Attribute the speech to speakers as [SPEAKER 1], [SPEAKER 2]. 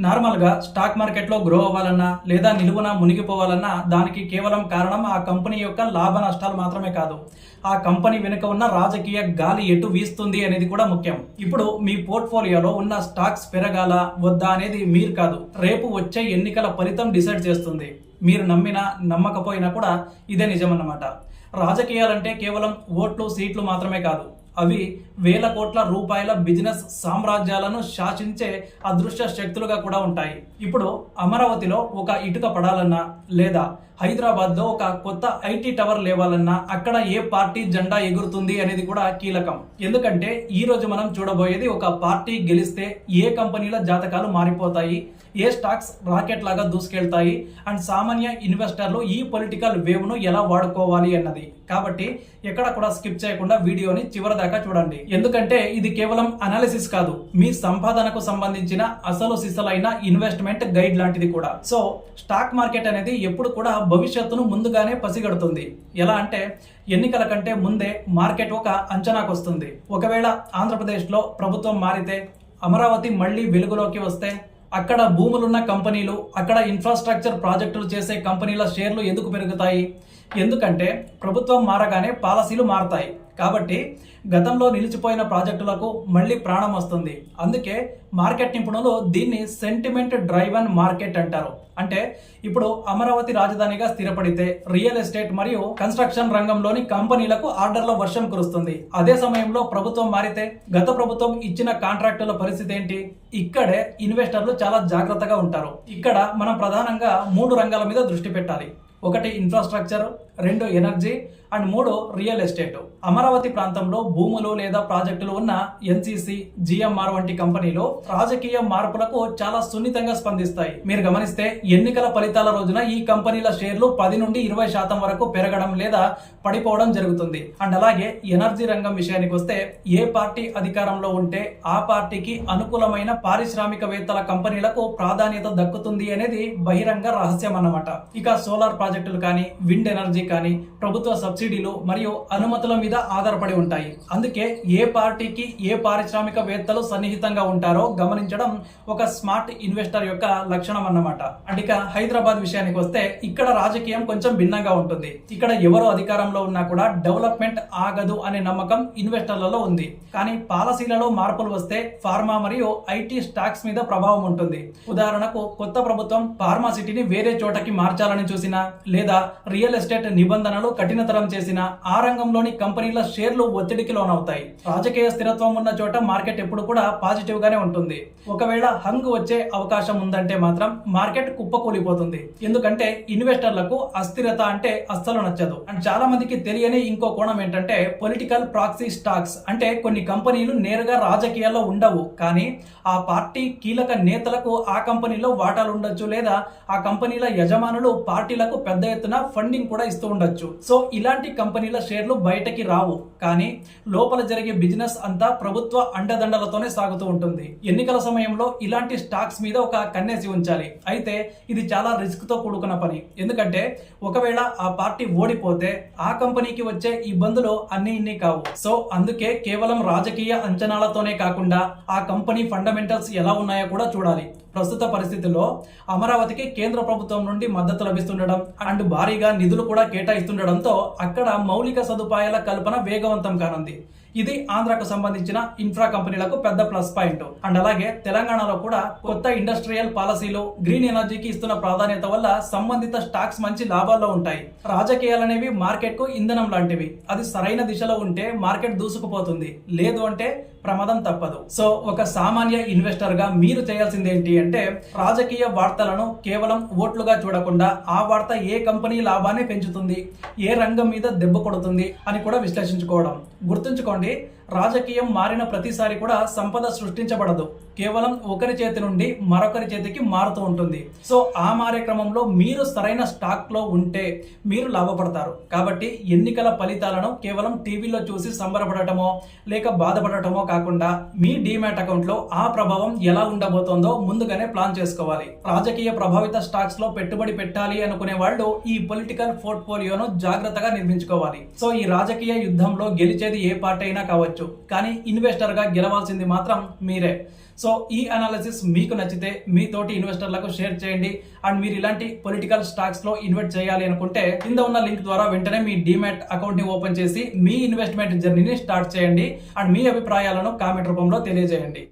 [SPEAKER 1] నార్మల్గా స్టాక్ మార్కెట్లో గ్రో అవ్వాలన్నా లేదా నిలువున మునిగిపోవాలన్నా దానికి కేవలం కారణం ఆ కంపెనీ యొక్క లాభ నష్టాలు మాత్రమే కాదు, ఆ కంపెనీ వెనుక ఉన్న రాజకీయ గాలి ఎటు వీస్తుంది అనేది కూడా ముఖ్యం. ఇప్పుడు మీ పోర్ట్ఫోలియోలో ఉన్న స్టాక్స్ పెరగాల వద్దా అనేది మీరు కాదు, రేపు వచ్చే ఎన్నికల ఫలితం డిసైడ్ చేస్తుంది. మీరు నమ్మినా నమ్మకపోయినా కూడా ఇదే నిజమన్నమాట. రాజకీయాలంటే కేవలం ఓట్లు సీట్లు మాత్రమే కాదు, అవి వేల కోట్ల రూపాయల బిజినెస్ సామ్రాజ్యాలను శాసించే అదృశ్య శక్తులుగా కూడా ఉంటాయి. ఇప్పుడు అమరావతిలో ఒక ఇటుక పడాలన్నా లేదా హైదరాబాద్లో ఒక కొత్త ఐటీ టవర్ లేవాలన్నా అక్కడ ఏ పార్టీ జెండా ఎగురుతుంది అనేది కూడా కీలకం. ఎందుకంటే ఈ రోజు మనం చూడబోయేది ఒక పార్టీ గెలిస్తే ఏ కంపెనీల జాతకాలు మారిపోతాయి, ఏ స్టాక్స్ రాకెట్ లాగా దూసుకెళ్తాయి అండ్ సామాన్య ఇన్వెస్టర్లు ఈ పొలిటికల్ వేవ్ ను ఎలా వాడుకోవాలి అన్నది. కాబట్టి ఎక్కడ కూడా స్కిప్ చేయకుండా వీడియోని చివరి దాకా చూడండి. ఎందుకంటే ఇది కేవలం అనాలిసిస్ కాదు, మీ సంపాదనకు సంబంధించిన అసలు సిసలైన ఇన్వెస్ట్మెంట్ గైడ్ లాంటిది కూడా. సో స్టాక్ మార్కెట్ అనేది ఎప్పుడు కూడా భవిష్యత్తును ముందుగానే పసిగడుతుంది. ఎలా అంటే ఎన్నికల కంటే ముందే మార్కెట్ ఒక అంచనాకు వస్తుంది. ఒకవేళ ఆంధ్రప్రదేశ్లో ప్రభుత్వం మారితే, అమరావతి మళ్ళీ వెలుగులోకి వస్తే, అక్కడ భూములున్న కంపెనీలు, అక్కడ ఇన్ఫ్రాస్ట్రక్చర్ ప్రాజెక్టులు చేసే కంపెనీల షేర్లు ఎందుకు పెరుగుతాయి? ఎందుకంటే ప్రభుత్వం మారగానే పాలసీలు మారతాయి. కాబట్టి గతంలో నిలిచిపోయిన ప్రాజెక్టులకు మళ్ళీ ప్రాణం వస్తుంది. అందుకే మార్కెట్ నిపుణులు దీన్ని సెంటిమెంట్ డ్రైవన్ మార్కెట్ అంటారు. అంటే ఇప్పుడు అమరావతి రాజధానిగా స్థిరపడితే రియల్ ఎస్టేట్ మరియు కన్స్ట్రక్షన్ రంగంలోని కంపెనీలకు ఆర్డర్ల వర్షం కురుస్తుంది. అదే సమయంలో ప్రభుత్వం మారితే గత ప్రభుత్వం ఇచ్చిన కాంట్రాక్టుల పరిస్థితి ఏంటి? ఇక్కడే ఇన్వెస్టర్లు చాలా జాగ్రత్తగా ఉంటారు. ఇక్కడ మనం ప్రధానంగా 3 రంగాల మీద దృష్టి పెట్టాలి. 1 infrastructure, 2 energy and 3 real estate. Amaravati ప్రాంతంలో భూములు లేదా ప్రాజెక్టులు ఉన్న ఎన్సీసీ, జిఎంఆర్ వంటి కంపెనీలు రాజకీయ మార్పులకు చాలా సున్నితంగా స్పందిస్తాయి. మీరు గమనిస్తే ఎన్నికల ఫలితాల రోజున ఈ కంపెనీల షేర్లు 10 నుండి 20% వరకు పెరగడం లేదా పడిపోవడం జరుగుతుంది. అండ్ అలాగే ఎనర్జీ రంగం విషయానికి వస్తే ఏ పార్టీ అధికారంలో ఉంటే ఆ పార్టీకి అనుకూలమైన పారిశ్రామికవేత్తల కంపెనీలకు ప్రాధాన్యత దక్కుతుంది అనేది బహిరంగ రహస్యం అన్నమాట. ఇక సోలార్ ప్రాజెక్టులు కానీ, విండ్ ఎనర్జీ కానీ ప్రభుత్వ సబ్సిడీలు మరియు అనుమతుల మీద ఆధారపడి ఉంటాయి. అందుకే ఏ పార్టీకి ఏ పారిశ్రామికవేత్తలు సన్నిహితంగా ఉంటారో గమనించడం ఒక స్మార్ట్ ఇన్వెస్టర్ యొక్క లక్షణం అన్నమాట. అండ్ ఇక హైదరాబాద్ విషయానికి వస్తే ఇక్కడ రాజకీయం కొంచెం భిన్నంగా ఉంటుంది. ఇక్కడ ఎవరు అధికారంలో ఉన్నా కూడా డెవలప్మెంట్ ఆగదు అనే నమ్మకం ఇన్వెస్టర్లలో ఉంది. కానీ పాలసీలలో మార్పులు వస్తే ఫార్మా మరియు ఐటీ స్టాక్స్ మీద ప్రభావం ఉంటుంది. ఉదాహరణకు కొత్త ప్రభుత్వం ఫార్మా సిటీని వేరే చోటకి మార్చాలని చూసినా లేదా రియల్ ఎస్టేట్ నిబంధనలు కఠినతరం చేసిన ఆ రంగంలోని కంపెనీల షేర్లు ఒత్తిడికి లోనవుతాయి. రాజకీయ స్థిరత్వం ఉన్న చోట మార్కెట్ ఎప్పుడు కూడా పాజిటివ్ గానే ఉంటుంది. ఒకవేళ హంగ్ వచ్చే అవకాశం ఉందంటే మాత్రం మార్కెట్ కుప్పకూలిపోతుంది. ఎందుకంటే ఇన్వెస్టర్లకు అస్థిరత అంటే అస్సలు నచ్చదు. అండ్ చాలా మందికి తెలియని ఇంకో కోణం ఏంటంటే పొలిటికల్ ప్రాక్సీ స్టాక్స్. అంటే కొన్ని కంపెనీలు నేరుగా రాజకీయాల్లో ఉండవు, కానీ ఆ పార్టీ కీలక నేతలకు ఆ కంపెనీలో వాటాలు ఉండొచ్చు లేదా ఆ కంపెనీల యజమానులు పార్టీలకు పెద్ద ఎత్తున ఫండింగ్ కూడా ఇస్తూ ఉండొచ్చు. సో ఇలాంటి కంపెనీల షేర్లు బయటకి రావు, కానీ లోపల జరిగే బిజినెస్ అంతా ప్రభుత్వ అండదండలతోనే సాగుతూ ఉంటుంది. ఎన్నికల సమయంలో ఇలాంటి స్టాక్స్ మీద ఒక కన్నేసి ఉంచాలి. అయితే ఇది చాలా రిస్క్ తో కూడుకున్న పని. ఎందుకంటే ఒకవేళ ఆ పార్టీ ఓడిపోతే ఆ కంపెనీకి వచ్చే ఇబ్బందులు అన్ని ఇన్ని కావు. సో అందుకే కేవలం రాజకీయ అంచనాలతోనే కాకుండా ఆ కంపెనీ ఫండమెంటల్స్ ఎలా ఉన్నాయో కూడా చూడాలి. ప్రస్తుత పరిస్థితుల్లో అమరావతికి కేంద్ర ప్రభుత్వం నుండి మద్దతు లభిస్తుండడం అండ్ భారీగా నిధులు కూడా కేటాయిస్తుండడంతో అక్కడ మౌలిక సదుపాయాల కల్పన వేగవంతం కానుంది. ఇది ఆంధ్రాకు సంబంధించిన ఇన్ఫ్రా కంపెనీలకు పెద్ద ప్లస్ పాయింట్. అండ్ అలాగే తెలంగాణలో కూడా కొత్త ఇండస్ట్రియల్ పాలసీలు, గ్రీన్ ఎనర్జీకి ఇస్తున్న ప్రాధాన్యత వల్ల సంబంధిత స్టాక్స్ మంచి లాభాల్లో ఉంటాయి. రాజకీయాలనేవి మార్కెట్ కు ఇంధనం లాంటివి. అది సరైన దిశలో ఉంటే మార్కెట్ దూసుకుపోతుంది, లేదు అంటే ప్రమాదం తప్పదు. సో ఒక సామాన్య ఇన్వెస్టర్ గా మీరు చేయాల్సింది ఏంటి అంటే రాజకీయ వార్తలను కేవలం ఓట్లుగా చూడకుండా ఆ వార్త ఏ కంపెనీ లాభాన్ని పెంచుతుంది, ఏ రంగం మీద దెబ్బ కొడుతుంది అని కూడా విశ్లేషించుకోవడం. గుర్తుంచుకోండి, రాజకీయం మారిన ప్రతిసారి కూడా సంపద సృష్టించబడదు, కేవలం ఒకరి చేతి నుండి మరొకరి చేతికి మారుతూ ఉంటుంది. సో ఆ మారే క్రమంలో మీరు సరైన స్టాక్ లో ఉంటే మీరు లాభపడతారు. కాబట్టి ఎన్నికల ఫలితాలను కేవలం టీవీలో చూసి సంబరపడటమో లేక బాధపడటమో కాకుండా మీ డీమ్యాట్ అకౌంట్ లో ఆ ప్రభావం ఎలా ఉండబోతోందో ముందుగానే ప్లాన్ చేసుకోవాలి. రాజకీయ ప్రభావిత స్టాక్స్ లో పెట్టుబడి పెట్టాలి అనుకునే వాళ్ళు ఈ పొలిటికల్ పోర్ట్ఫోలియోను జాగ్రత్తగా నిర్మించుకోవాలి. సో ఈ రాజకీయ యుద్ధంలో గెలిచేది ఏ పార్టీ అయినా కావచ్చు, ఉండొచ్చు, కానీ ఇన్వెస్టర్గా గెలవాల్సింది మాత్రం మీరే. సో ఈ అనాలిసిస్ మీకు నచ్చితే మీ తోటి ఇన్వెస్టర్లకు షేర్ చేయండి. అండ్ మీరు ఇలాంటి పొలిటికల్ స్టాక్స్లో ఇన్వెస్ట్ చేయాలి అనుకుంటే కింద ఉన్న లింక్ ద్వారా వెంటనే మీ డీమ్యాట్ అకౌంట్ని ఓపెన్ చేసి మీ ఇన్వెస్ట్మెంట్ జర్నీని స్టార్ట్ చేయండి. అండ్ మీ అభిప్రాయాలను కామెంట్ రూపంలో తెలియజేయండి.